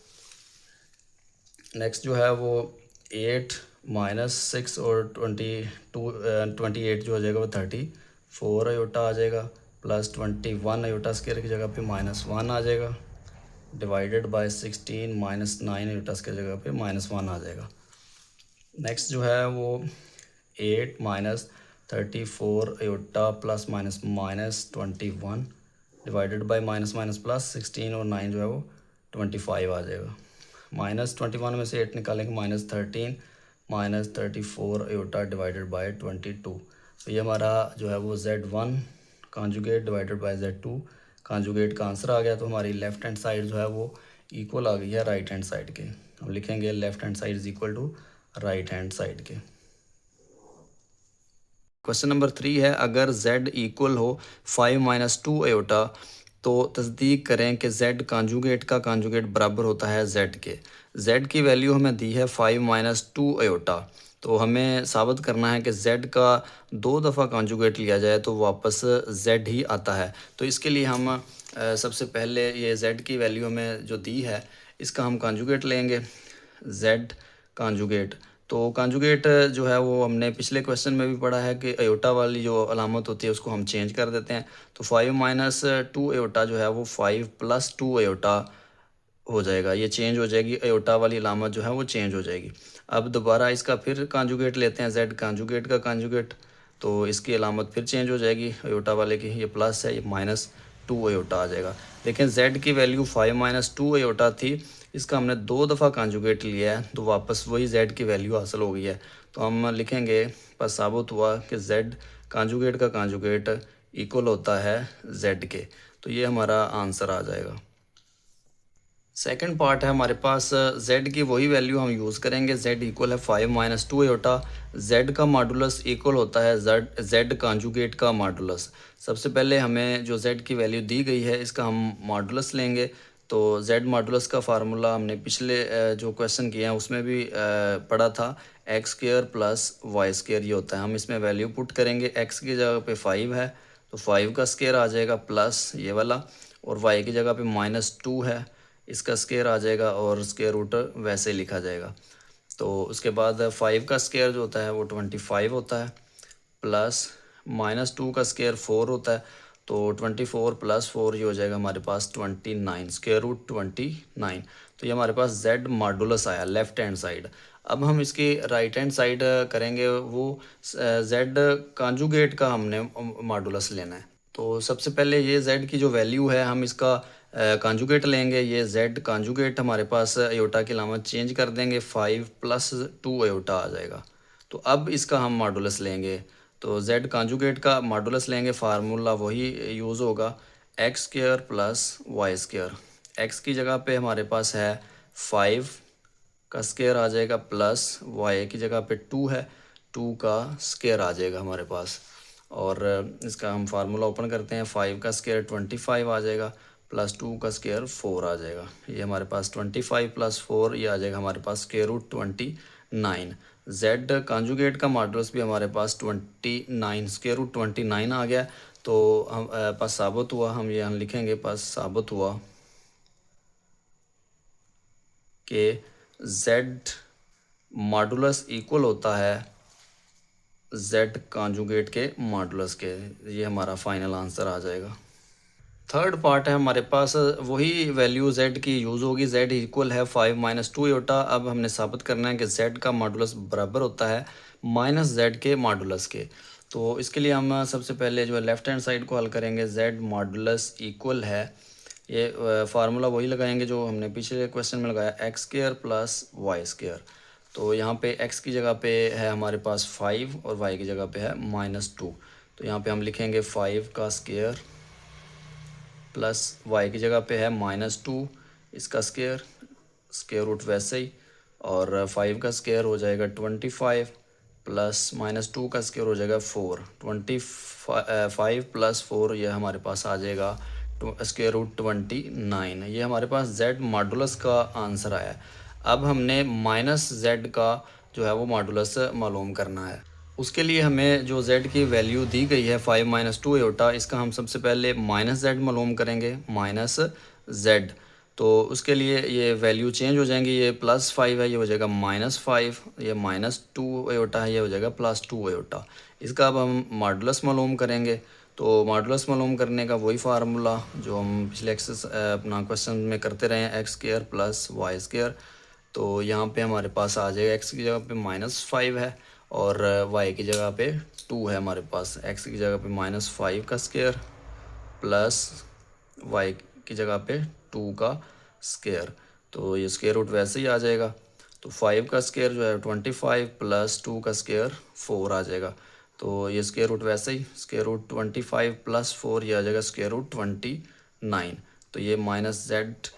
नेक्स्ट जो है वो 8 - 6 और 28 जो हो जाएगा वो 34 अयोटा आ जाएगा प्लस 21 अयोटा स्केयर की जगह पे -1 आ जाएगा डिवाइडेड बाय 16 - 9 अयोटा स्केयर की जगह पे -1 आ जाएगा। नेक्स्ट जो है वो 8 - 34 iota plus minus -21 divided by minus plus 16 और 9 जो है वो 25 आ जाएगा। -21 में से 8 निकालेंगे -13 -34 अयोटा डिवाइडेड बाय 22। तो ये हमारा जो है वो Z1 conjugate divided by Z2 conjugate का आंसर आ गया। तो हमारी लेफ़्ट हैंड साइड जो है वो इक्वल आ गई है राइट हैंड साइड के। हम लिखेंगे left hand side is equal to right hand side के। क्वेश्चन नंबर 3 है, अगर Z इक्वल हो 5 - 2 अयोटा तो तस्दीक करें कि Z कॉन्जुगेट का कॉन्जुगेट बराबर होता है Z के। Z की वैल्यू हमें दी है 5 - 2 अयोटा। तो हमें साबित करना है कि Z का 2 दफ़ा कॉन्जुगेट लिया जाए तो वापस Z ही आता है। तो इसके लिए हम सबसे पहले ये Z की वैल्यू हमें जो दी है इसका हम कॉन्जुगेट लेंगे। Z कॉन्जुगेट, तो कॉन्जुगेट जो है वो हमने पिछले क्वेश्चन में भी पढ़ा है कि अयोटा वाली जो अलामत होती है उसको हम चेंज कर देते हैं। तो 5 - 2 अयोटा जो है वो 5 + 2 अयोटा हो जाएगा। ये चेंज हो जाएगी, अयोटा वाली अलामत जो है वो चेंज हो जाएगी। अब दोबारा इसका फिर कॉन्जुगेट लेते हैं, Z कॉन्जुगेट का कॉन्जुगेट, तो इसकी अलामत फिर चेंज हो जाएगी अयोटा वाले की। ये प्लस है, ये -2 अयोटा आ जाएगा। लेकिन Z की वैल्यू 5 - 2 अयोटा थी, इसका हमने 2 दफ़ा कॉन्जुगेट लिया है तो वापस वही Z की वैल्यू हासिल हो गई है। तो हम लिखेंगे बस साबित हुआ कि Z कॉन्जुगेट का कॉन्जुगेट इक्वल होता है Z के। तो ये हमारा आंसर आ जाएगा। सेकंड पार्ट है हमारे पास z की वही वैल्यू हम यूज़ करेंगे। z इक्वल है 5 माइनस 2 आयोटा। z का मॉडुलस इक्वल होता है z कॉन्जुगेट का मॉडुलस। सबसे पहले हमें जो z की वैल्यू दी गई है इसका हम मॉडुलस लेंगे। तो z मॉडुलस का फार्मूला हमने पिछले जो क्वेश्चन किए हैं उसमें भी पढ़ा था, x square plus y square ये होता है। हम इसमें वैल्यू पुट करेंगे। x की जगह पे 5 है तो 5 का स्क्वायर आ जाएगा प्लस ये वाला, और y की जगह पे -2 है, इसका स्क्वायर आ जाएगा और स्क्वायर रूट वैसे लिखा जाएगा। तो उसके बाद 5 का स्क्वायर जो होता है वो 25 होता है, प्लस -2 का स्क्वायर 4 होता है। तो 24 प्लस 4 ये हो जाएगा हमारे पास 29, स्क्वायर रूट 29। तो ये हमारे पास z मॉडुलस आया लेफ़्ट हैंड साइड। अब हम इसकी राइट हैंड साइड करेंगे, वो z कॉन्जुगेट का हमने मॉडुलस लेना है। तो सबसे पहले ये z की जो वैल्यू है हम इसका कॉन्जुगेट लेंगे। ये z कॉन्जुगेट हमारे पास अयोटा की अलामत चेंज कर देंगे, 5 प्लस 2 अयोटा आ जाएगा। तो अब इसका हम मॉडुलस लेंगे। तो z कॉन्जुगेट का मॉडुलस लेंगे, फार्मूला वही यूज़ होगा, x square plus y square. X की जगह पे हमारे पास है 5 का स्क्वायर आ जाएगा, प्लस वाई की जगह पे 2 है, 2 का स्क्वायर आ जाएगा हमारे पास। और इसका हम फार्मूला ओपन करते हैं, 5 का स्क्वायर 25 आ जाएगा, प्लस 2 का स्क्वायर 4 आ जाएगा। ये हमारे पास 25 प्लस 4 ये आ जाएगा हमारे पास स्क्वायर रूट 29। z कॉन्जुगेट का मॉडुलस भी हमारे पास 29, स्क्वायर रूट 29 आ गया। तो हम पास साबित हुआ, हम यहाँ लिखेंगे पास साबित हुआ कि z मॉडुलस इक्वल होता है z कॉन्जुगेट के मॉडुलस के। ये हमारा फाइनल आंसर आ जाएगा। थर्ड पार्ट है हमारे पास, वही वैल्यू z की यूज़ होगी। z इक्वल है 5 माइनस 2 आयोटा। अब हमने साबित करना है कि z का मॉडुलस बराबर होता है माइनस z के मॉडुलस के। तो इसके लिए हम सबसे पहले जो है लेफ़्ट हैंड साइड को हल करेंगे। z मॉडुलस इक्वल है, ये फार्मूला वही लगाएंगे जो हमने पिछले क्वेश्चन में लगाया, x square plus y square. तो यहाँ पे x की जगह पे है हमारे पास 5 और y की जगह पे है -2। तो यहाँ पे हम लिखेंगे 5 का स्क्वायर प्लस y की जगह पे है -2, इसका स्क्वायर, स्क्वायर रूट वैसे ही, और 5 का स्क्वायर हो जाएगा 25 प्लस -2 का स्क्वायर हो जाएगा 4। 25 प्लस 4 ये हमारे पास आ जाएगा स्क्वायर रूट 29। ये हमारे पास z मॉडुलस का आंसर आया है। अब हमने माइनस z का जो है वो मॉडुलस मालूम करना है। उसके लिए हमें जो z की वैल्यू दी गई है 5 माइनस 2 आयोटा, इसका हम सबसे पहले माइनस z मालूम करेंगे, माइनस z। तो उसके लिए ये वैल्यू चेंज हो जाएंगी, ये +5 है ये हो जाएगा -5, ये -2 आयोटा है ये हो जाएगा +2 आयोटा। इसका अब हम मॉडुलस मालूम करेंगे। तो मॉडुलस मालूम करने का वही फार्मूला जो हम पिछले अपना क्वेश्चन में करते रहे हैं, x square plus y square. तो यहाँ पे हमारे पास आ जाएगा, एक्स की जगह पे -5 है और y की जगह पे 2 है हमारे पास। x की जगह पे -5 का स्क्वायर प्लस y की जगह पे 2 का स्क्वायर। तो ये स्क्वायर रूट वैसे ही आ जाएगा। तो 5 का स्क्वायर जो है 25 प्लस 2 का स्क्वायर 4 आ जाएगा। तो ये स्क्वायर रूट वैसे ही, स्क्वायर रूट 25 प्लस 4 ये आ जाएगा स्क्वायर रूट 29। तो ये -z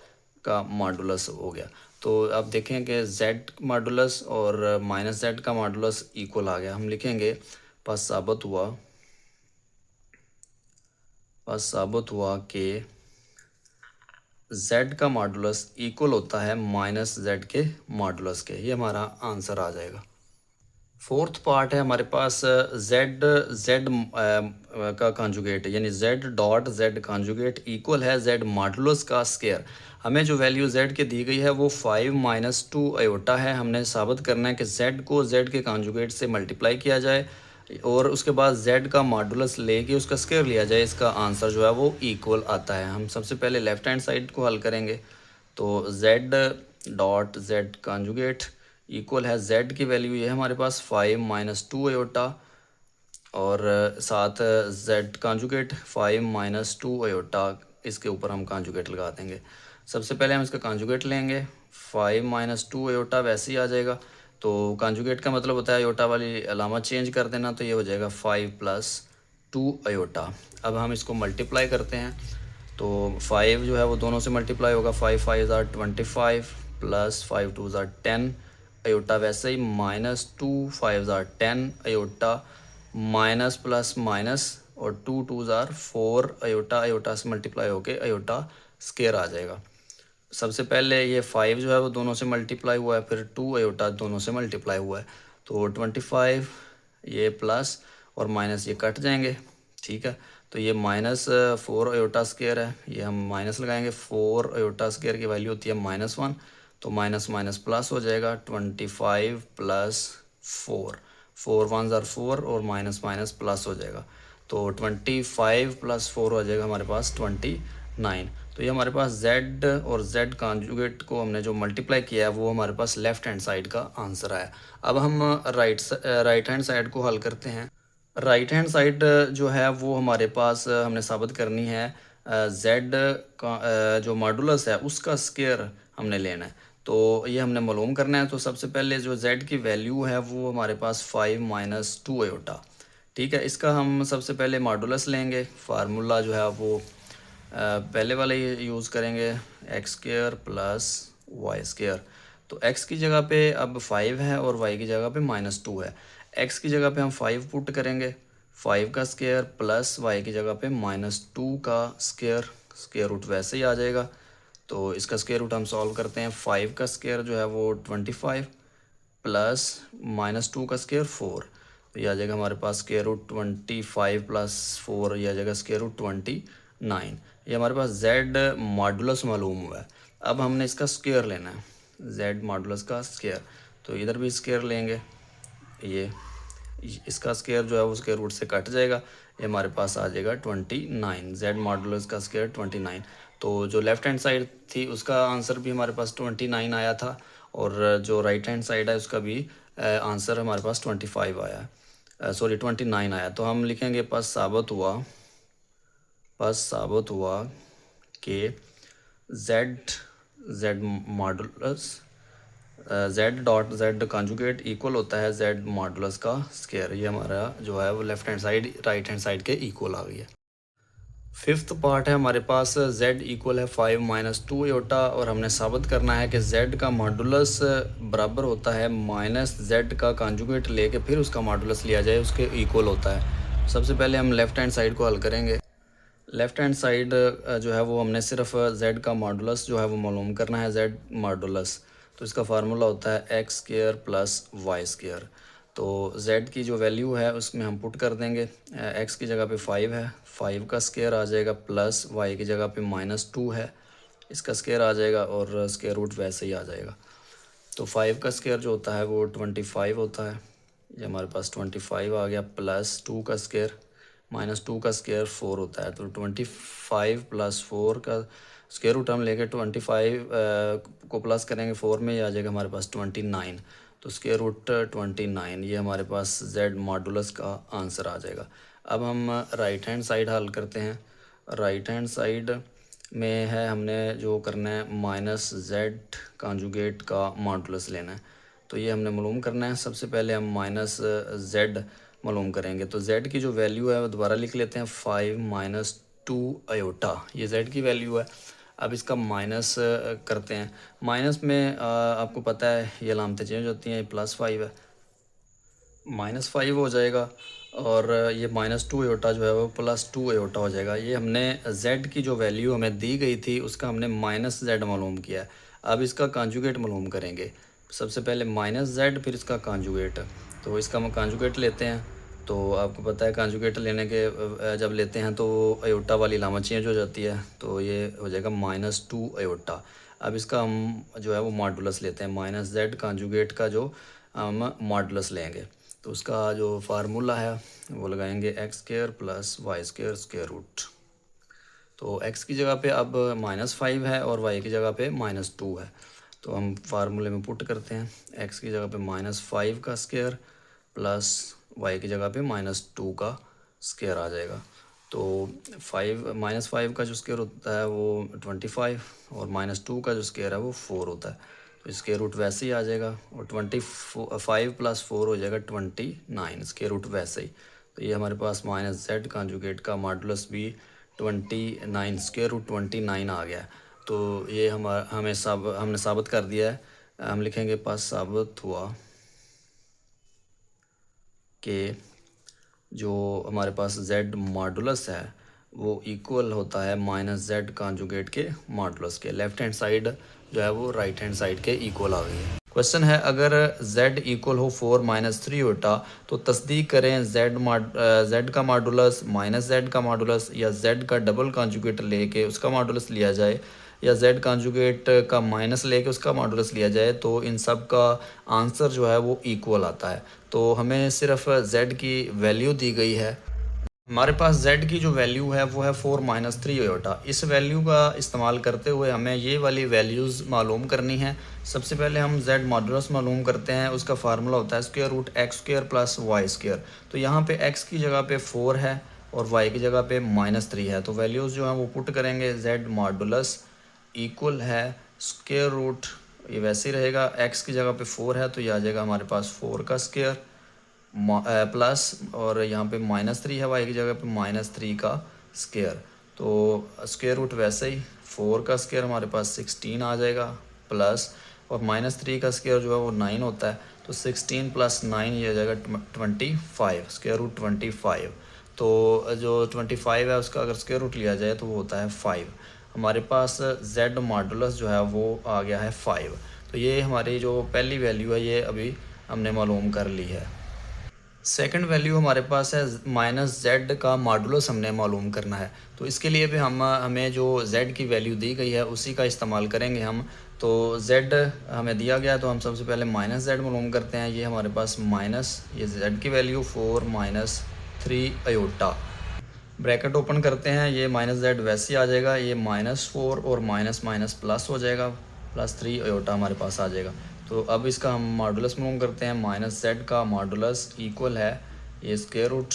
का मॉडुलस हो गया। तो अब देखें कि z मॉडुलस और -z का मॉडुलस इक्वल आ गया। हम लिखेंगे बस साबित हुआ कि z का मॉडुलस इक्वल होता है -z के मॉडुलस के। ये हमारा आंसर आ जाएगा। फोर्थ पार्ट है हमारे पास, z का कॉन्जुगेट, यानी z कॉन्जुगेट इक्वल है z मॉडुलस का स्क्वायर। हमें जो वैल्यू z के दी गई है वो 5 माइनस 2 आयोटा है। हमने साबित करना है कि z को z के कॉन्जुगेट से मल्टीप्लाई किया जाए और उसके बाद z का मॉडुलस लेके उसका स्क्वायर लिया जाए। इसका आंसर जो है वो इक्वल आता है। हम सबसे पहले लेफ़्ट हैंड साइड को हल करेंगे। तो z कॉन्जुगेट इक्वल है, z की वैल्यू ये है हमारे पास 5 माइनस 2 आयोटा और साथ z कॉन्जुगेट 5 माइनस 2 आयोटा, इसके ऊपर हम कॉन्जुगेट लगा देंगे। सबसे पहले हम इसका कॉन्जुगेट लेंगे, 5 माइनस 2 आयोटा वैसे ही आ जाएगा। तो कॉन्जुगेट का मतलब होता है आयोटा वाली अलामत चेंज कर देना। तो ये हो जाएगा 5 प्लस 2 आयोटा। अब हम इसको मल्टीप्लाई करते हैं। तो 5 जो है वो दोनों से मल्टीप्लाई होगा, 5 5 ज़ार 25 प्लस 5 2 ज़ार 10 अयोटा, वैसे ही -2 5 ज़ार 10 अयोटा, माइनस प्लस माइनस और 2 2 ज़ार 4 अयोटा, अयोटा से मल्टीप्लाई होके अयोटा स्केयर आ जाएगा। सबसे पहले ये 5 जो है वो दोनों से मल्टीप्लाई हुआ है, फिर 2 अयोटा दोनों से मल्टीप्लाई हुआ है, तो 25 ये प्लस और माइनस ये कट जाएंगे, ठीक है। तो ये -4 अयोटा स्केयर है, ये हम माइनस लगाएंगे, 4 अयोटा स्केयर की वैल्यू होती है -1, तो माइनस माइनस प्लस हो जाएगा, 25 प्लस 4, 4 1 ज़ार 4 और माइनस माइनस प्लस हो जाएगा, तो 25 प्लस 4 हो जाएगा हमारे पास 29। तो ये हमारे पास z और z कॉन्जुगेट को हमने जो मल्टीप्लाई किया है वो हमारे पास लेफ़्ट हैंड साइड का आंसर आया। अब हम राइट हैंड साइड को हल करते हैं। राइट हैंड साइड जो है वो हमारे पास हमने साबित करनी है z का जो मॉडुलस है उसका स्क्वायर हमने लेना है, तो ये हमने मालूम करना है। तो सबसे पहले जो z की वैल्यू है वो हमारे पास 5 - 2 अयोटा, ठीक है। इसका हम सबसे पहले मॉडुलस लेंगे, फार्मूला जो है वो पहले वाले यूज़ करेंगे, x square plus y square. तो x की जगह पे अब 5 है और y की जगह पे -2 है। x की जगह पे हम 5 पुट करेंगे, 5 का स्क्वायर प्लस y की जगह पे -2 का स्क्वायर, स्क्वायर रूट वैसे ही आ जाएगा। तो इसका स्क्वायर रूट हम सॉल्व करते हैं, 5 का स्क्वायर जो है वो 25 प्लस -2 का स्क्वायर 4, तो ये आ जाएगा हमारे पास स्क्वायर रूट 25 प्लस 4, ये आ जाएगा स्क्वायर रूट 29। ये हमारे पास z मॉडुलस मालूम हुआ है। अब हमने इसका स्क्वायर लेना है, z मॉडुलस का स्क्वायर, तो इधर भी स्क्वायर लेंगे, ये इसका स्क्वायर जो है वो स्क्वायर रूट से कट जाएगा, ये हमारे पास आ जाएगा 29, z मॉडुलस का स्क्वायर 29। तो जो लेफ़्ट हैंड साइड थी उसका आंसर भी हमारे पास 29 आया था, और जो राइट हैंड साइड है उसका भी आंसर हमारे पास 25 आया, सॉरी 29 आया। तो हम लिखेंगे बस साबित हुआ कि z modulus z dot z conjugate equal होता है z मॉडुलस का स्क्वायर। ये हमारा जो है वो left hand side right hand side के इक्वल आ गई है। फिफ्थ पार्ट है हमारे पास, z इक्वल है 5 - 2 अयोटा, और हमने साबित करना है कि z का मॉडुलस बराबर होता है -z का कॉन्जुगेट लेके फिर उसका मॉडुलस लिया जाए, उसके इक्वल होता है। सबसे पहले हम लेफ़्ट हैंड साइड को हल करेंगे। लेफ़्ट हैंड साइड जो है वो हमने सिर्फ z का मॉडुलस जो है वो मालूम करना है, z मॉडुलस। तो इसका फार्मूला होता है x square plus y square. तो z की जो वैल्यू है उसमें हम पुट कर देंगे, x की जगह पे 5 है, 5 का स्क्वायर आ जाएगा, प्लस y की जगह पे -2 है, इसका स्क्वायर आ जाएगा और स्क्वायर रूट वैसे ही आ जाएगा। तो 5 का स्क्वायर जो होता है वो 25 होता है, ये हमारे पास 25 आ गया, प्लस 2 का स्क्वायर -2 का स्क्वायर 4 होता है। तो 25 प्लस 4 का स्क्वायर रूट हम लेके 25 को प्लस करेंगे 4 में, ये आ जाएगा हमारे पास 29। तो स्क्वायर रूट 29 ये हमारे पास z मॉडुलस का आंसर आ जाएगा। अब हम राइट हैंड साइड हल करते हैं। राइट हैंड साइड में है हमने जो करना है -z कॉन्जुगेट का मॉडुलस लेना है, तो ये हमने मालूम करना है। सबसे पहले हम -z मालूम करेंगे, तो z की जो वैल्यू है वो दोबारा लिख लेते हैं, 5 - 2 अयोटा, ये z की वैल्यू है। अब इसका माइनस करते हैं, माइनस में आपको पता है ये अलामतें चेंज होती हैं, ये +5 है, -5 हो जाएगा, और ये -2 अयोटा जो है वो +2 अयोटा हो जाएगा। ये हमने z की जो वैल्यू हमें दी गई थी उसका हमने -z मालूम किया है। अब इसका कॉन्जुगेट मालूम करेंगे, सबसे पहले -z फिर इसका कॉन्जुगेट, तो इसका हम कॉन्जुगेट लेते हैं। तो आपको पता है कॉन्जुगेट लेने के जब लेते हैं तो अयोटा वाली अलामत चेंज हो जाती है, तो ये हो जाएगा -2 अयोटा। अब इसका हम जो है वो मॉडुलस लेते हैं, -z कॉन्जुगेट का जो हम मॉडुलस लेंगे, तो उसका जो फार्मूला है वो लगाएंगे x square plus y square square root. तो x की जगह पे अब -5 है और y की जगह पे -2 है, तो हम फार्मूले में पुट करते हैं, x की जगह पे -5 का स्क्वायर प्लस y की जगह पे -2 का स्क्वायर आ जाएगा। तो -5 का जो स्क्वायर होता है वो 25 और -2 का जो स्क्वायर है वो 4 होता है, तो स्क्वायर रूट वैसे ही आ जाएगा, और 25 + 4 हो जाएगा 29, स्क्वायर रूट वैसे ही। तो ये हमारे पास -z कॉन्जुगेट का मॉडुलस भी 29, स्क्वायर रूट 29 आ गया। तो ये हमने साबित कर दिया है। हम लिखेंगे पास साबित हुआ कि जो हमारे पास z मॉडुलस है वो इक्वल होता है माइनस z कॉन्जुगेट के मॉडुलस के। लेफ्ट हैंड साइड जो है वो राइट हैंड साइड के इक्वल आ गई है। क्वेश्चन है, अगर z इक्वल हो 4 माइनस 3 ओटा तो तस्दीक करें z का मॉडुलस माइनस z का मॉडुलस या z का डबल कॉन्जुगेट लेके उसका मॉडुलस लिया जाए या z कॉन्जुगेट का माइनस लेके उसका मॉडुलस लिया जाए तो इन सब का आंसर जो है वो इक्वल आता है। तो हमें सिर्फ z की वैल्यू दी गई है। हमारे पास z की जो वैल्यू है वो है 4 माइनस 3 ओटा। इस वैल्यू का इस्तेमाल करते हुए हमें ये वाली वैल्यूज़ मालूम करनी है। सबसे पहले हम z मॉडुलस मालूम करते हैं। उसका फार्मूला होता है square root x square plus y square. तो यहाँ पे x की जगह पे 4 है और y की जगह पे -3 है। तो वैल्यूज़ जो हैं वो पुट करेंगे। z मॉडुलस इक्वल है स्क्वायर रूट, ये वैसे ही रहेगा, x की जगह पे 4 है तो ये आ जाएगा हमारे पास 4 का स्क्वायर प्लस, और यहाँ पे -3 है, वाई की जगह पे -3 का स्क्वायर। तो स्क्वायर रूट वैसे ही 4 का स्क्वायर हमारे पास 16 आ जाएगा प्लस, और -3 का स्क्वायर जो है वो 9 होता है। तो 16 प्लस 9 ये आ जाएगा 25, स्क्वायर रूट 25। तो जो 25 है उसका अगर स्क्वायर रूट लिया जाए तो वो होता है 5। हमारे पास z मॉडुलस जो है वो आ गया है 5। तो ये हमारी जो पहली वैल्यू है ये अभी हमने मालूम कर ली है। सेकंड वैल्यू हमारे पास है -z का मॉडुलस हमने मालूम करना है। तो इसके लिए भी हमें जो z की वैल्यू दी गई है उसी का इस्तेमाल करेंगे हम। तो z हमें दिया गया तो हम सबसे पहले -z मालूम करते हैं। ये हमारे पास ये z की value 4 minus 3 iota, bracket open करते हैं, ये -z वैसे ही आ जाएगा, ये -4 और माइनस माइनस प्लस हो जाएगा, +3 अयोटा हमारे पास आ जाएगा। तो अब इसका हम मॉडुलस मालूम करते हैं। -z का मॉडुलस इक्वल है ये square root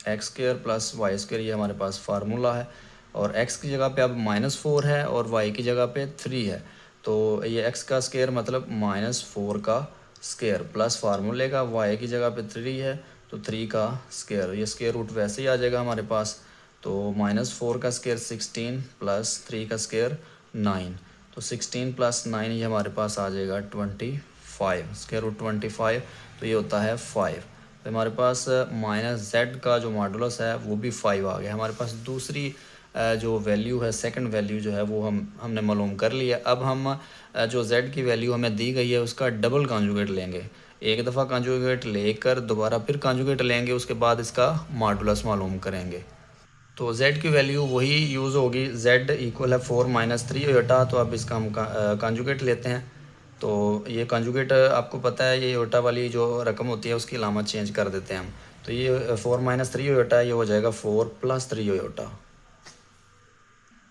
x square plus y square, ये हमारे पास फार्मूला है। और x की जगह पे अब -4 है और y की जगह पे 3 है। तो ये x का स्क्वायर मतलब -4 का स्क्वायर प्लस फार्मूले का, y की जगह पे 3 है तो 3 का स्क्वायर, ये स्क्वायर रूट वैसे ही आ जाएगा हमारे पास। तो -4 का स्क्वायर 16 प्लस 3 का स्क्वायर 9। तो 16 प्लस 9 ये हमारे पास आ जाएगा 25, स्क्वायर रूट 25, तो ये होता है 5। तो हमारे पास -z का जो मॉडुलस है वो भी 5 आ गया। हमारे पास दूसरी जो वैल्यू है, सेकंड वैल्यू जो है वो हमने मालूम कर लिया। अब हम जो z की वैल्यू हमें दी गई है उसका डबल कॉन्जुगेट लेंगे। एक दफ़ा कॉन्जुगेट लेकर दोबारा फिर कॉन्जुगेट लेंगे, उसके बाद इसका मॉडुलस मालूम करेंगे। तो z की वैल्यू वही यूज़ होगी, z इक्वल है 4 माइनस 3 ओटा। तो अब इसका हम कॉन्जुगेट लेते हैं। तो ये कॉन्जुगेट आपको पता है, ये ओटा वाली जो रकम होती है उसकी अलामत चेंज कर देते हैं हम। तो ये 4 माइनस 3 ओटा, ये हो जाएगा 4 प्लस 3 ओटा।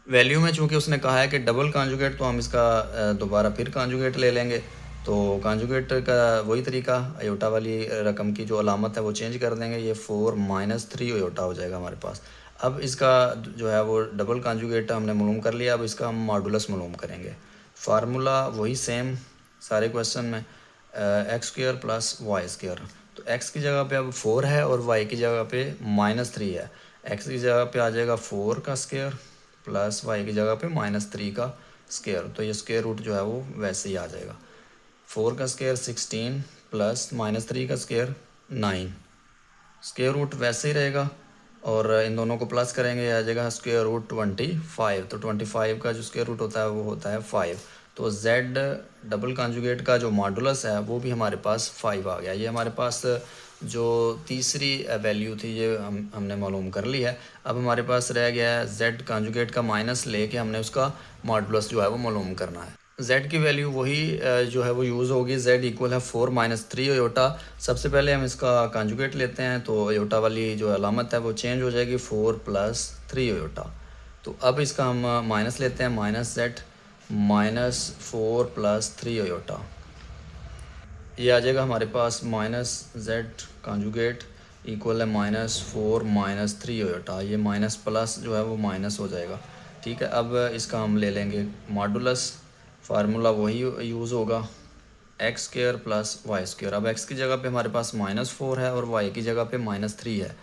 वैल्यू में चूँकि उसने कहा है कि डबल कॉन्जुगेट, तो हम इसका दोबारा फिर कॉन्जुगेट ले लेंगे। तो कॉन्जुगेट का वही तरीका, अयोटा वाली रकम की जो अलामत है वो चेंज कर देंगे, ये 4 माइनस 3 अयोटा हो जाएगा हमारे पास। अब इसका जो है वो डबल कॉन्जुगेट हमने मालूम कर लिया। अब इसका हम मॉडुलस मालूम करेंगे। फार्मूला वही सेम सारे क्वेश्चन में, x square plus y square. तो एक्स की जगह पे अब 4 है और वाई की जगह पे -3 है। एक्स की जगह पे आ जाएगा 4 का स्क्वायर प्लस वाई की जगह पे -3 का स्क्वायर। तो ये स्क्वायर रूट जो है वो वैसे ही आ जाएगा। 4 का स्क्वायर 16 प्लस -3 का स्क्वायर 9, स्क्वायर रूट वैसे ही रहेगा और इन दोनों को प्लस करेंगे, आ जाएगा स्क्वायर रूट 25। तो 25 का जो स्क्वायर रूट होता है वो होता है 5। तो z डबल कॉन्जुगेट का जो मॉडुलस है वो भी हमारे पास 5 आ गया। ये हमारे पास जो तीसरी वैल्यू थी ये हमने मालूम कर ली है। अब हमारे पास रह गया है z कॉन्जुगेट का माइनस लेके हमने उसका मॉडुलस जो है वो मालूम करना है। z की वैल्यू वही जो है वो यूज़ होगी। z इक्वल है 4 माइनस 3 अयोटा। सबसे पहले हम इसका कॉन्जुगेट लेते हैं, तो अयोटा वाली जो अलामत है वो चेंज हो जाएगी, 4 प्लस 3 अयोटा। तो अब इसका हम माइनस लेते हैं, -z -4 प्लस 3 अयोटा, ये आ जाएगा हमारे पास -z कॉन्जुगेट इक्वल है -4 माइनस 3 अयोटा। ये माइनस प्लस जो है वो माइनस हो जाएगा। ठीक है, अब इसका हम ले लेंगे मॉडुलस। फार्मूला वही यूज़ होगा, x square plus y square. अब एक्स की जगह पे हमारे पास -4 है और वाई की जगह पे -3 है।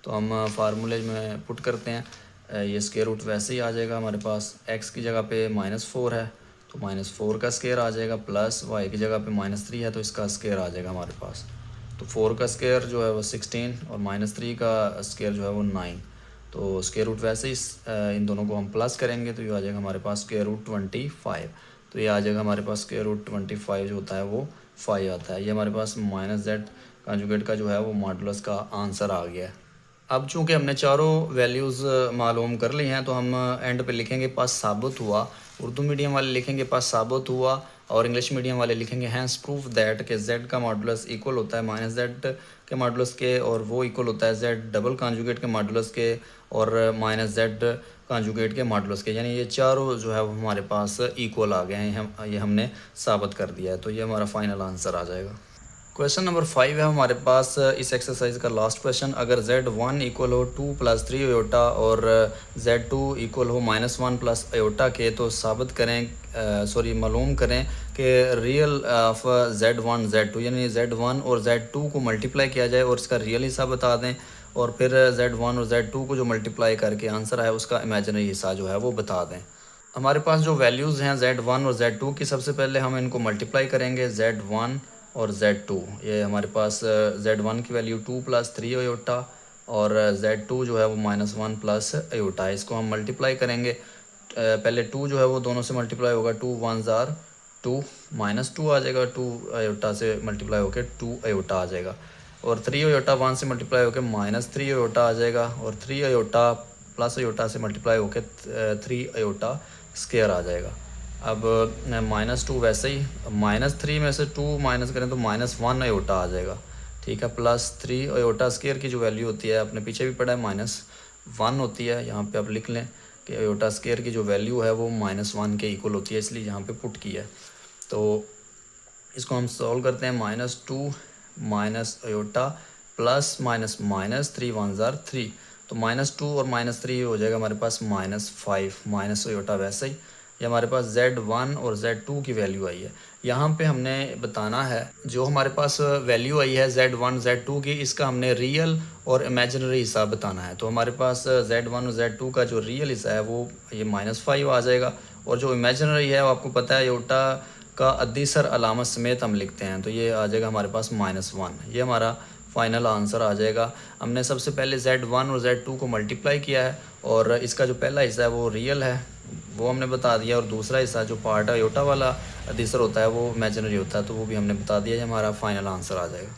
तो हम फार्मूले में पुट करते हैं, ये स्क्वायर रूट वैसे ही आ जाएगा हमारे पास। x की जगह पे -4 है तो -4 का स्क्वायर आ जाएगा, प्लस y की जगह पे -3 है तो इसका स्क्वायर आ जाएगा हमारे पास। तो 4 का स्क्वायर जो है वो 16 और -3 का स्क्वायर जो है वो 9। तो स्क्वायर रूट वैसे ही इन दोनों को हम प्लस करेंगे तो ये आ जाएगा हमारे पास स्क्वायर रूट 25। तो ये आ जाएगा हमारे पास स्क्वायर रूट 25 जो होता है वो 5 आता है। ये हमारे पास -z कंजुगेट का जो है वो मॉडुलस का आंसर आ गया है। अब चूंकि हमने चारों वैल्यूज़ मालूम कर ली हैं तो हम एंड पे लिखेंगे पास साबित हुआ। उर्दू मीडियम वाले लिखेंगे पास साबित हुआ और इंग्लिश मीडियम वाले लिखेंगे हैंस प्रूफ दैट के z का मॉडुलस इक्वल होता है -z के मॉडुलस के और वो इक्वल होता है z डबल कॉन्जुगेट के मॉडुलस के और -z कॉन्जुगेट के मॉडुलस के। यानी ये चारों जो है वो हमारे पास इक्वल आ गए हैं, ये हमने साबित कर दिया है। तो ये हमारा फाइनल आंसर आ जाएगा। क्वेश्चन नंबर 5 है हमारे पास इस एक्सरसाइज का लास्ट क्वेश्चन। अगर z1 इक्वल हो 2 + 3 अयोटा और z2 इक्वल हो -1 + अयोटा के तो साबित करें मालूम करें कि रियल ऑफ z1 z2 यानी z1 और z2 को मल्टीप्लाई किया जाए और इसका रियल हिस्सा बता दें और फिर z1 और z2 को जो मल्टीप्लाई करके आंसर आए उसका इमेजिनरी हिस्सा जो है वो बता दें। हमारे पास जो वैल्यूज़ हैं z1 और z2 की, सबसे पहले हम इनको मल्टीप्लाई करेंगे z1 और z2। ये हमारे पास z1 की वैल्यू 2 + 3 अयोटा और z2 जो है वो -1 + अयोटा है। इसको हम मल्टीप्लाई करेंगे। पहले 2 जो है वो दोनों से मल्टीप्लाई होगा, 2 1 ज़ार 2 -2 आ जाएगा, 2 अयोटा से मल्टीप्लाई होकर 2 अयोटा आ जाएगा और 3 अयोटा 1 से मल्टीप्लाई होकर -3 अयोटा आ जाएगा और 3 अयोटा प्लस अयोटा से मल्टीप्लाई होकर 3 अयोटा स्क्वायर आ जाएगा। अब -2 वैसे ही -3 में से 2 माइनस करें तो -1 अयोटा आ जाएगा, ठीक है। +3 अयोटा स्क्वायर की जो वैल्यू होती है आपने पीछे भी पढ़ा है -1 होती है। यहाँ पे आप लिख लें कि अयोटा स्क्वायर की जो वैल्यू है वो -1 के इक्वल होती है, इसलिए यहाँ पे पुट किया है। तो इसको हम सॉल्व करते हैं। -2 minus iota plus minus minus 3 1 ज़ार 3 तो -2 और -3 हो जाएगा हमारे पास -5 माइनस अयोटा वैसे ही। ये हमारे पास z1 और z2 की वैल्यू आई है। यहाँ पे हमने बताना है जो हमारे पास वैल्यू आई है z1 z2 की, इसका हमने रियल और इमेजिनरी हिस्सा बताना है। तो हमारे पास z1 और z2 का जो रियल हिस्सा है वो ये -5 आ जाएगा और जो इमेजिनरी है वो आपको पता है अयोटा का अद्दीसर अलामत समेत हम लिखते हैं, तो ये आ जाएगा हमारे पास -1। ये हमारा फाइनल आंसर आ जाएगा। हमने सबसे पहले z1 और z2 को मल्टीप्लाई किया है और इसका जो पहला हिस्सा है वो रियल है वो हमने बता दिया और दूसरा हिस्सा जो पार्ट अयोटा वाला अद्दीसर होता है वो इमेजिनरी होता है, तो वो भी हमने बता दिया। हमारा फाइनल आंसर आ जाएगा।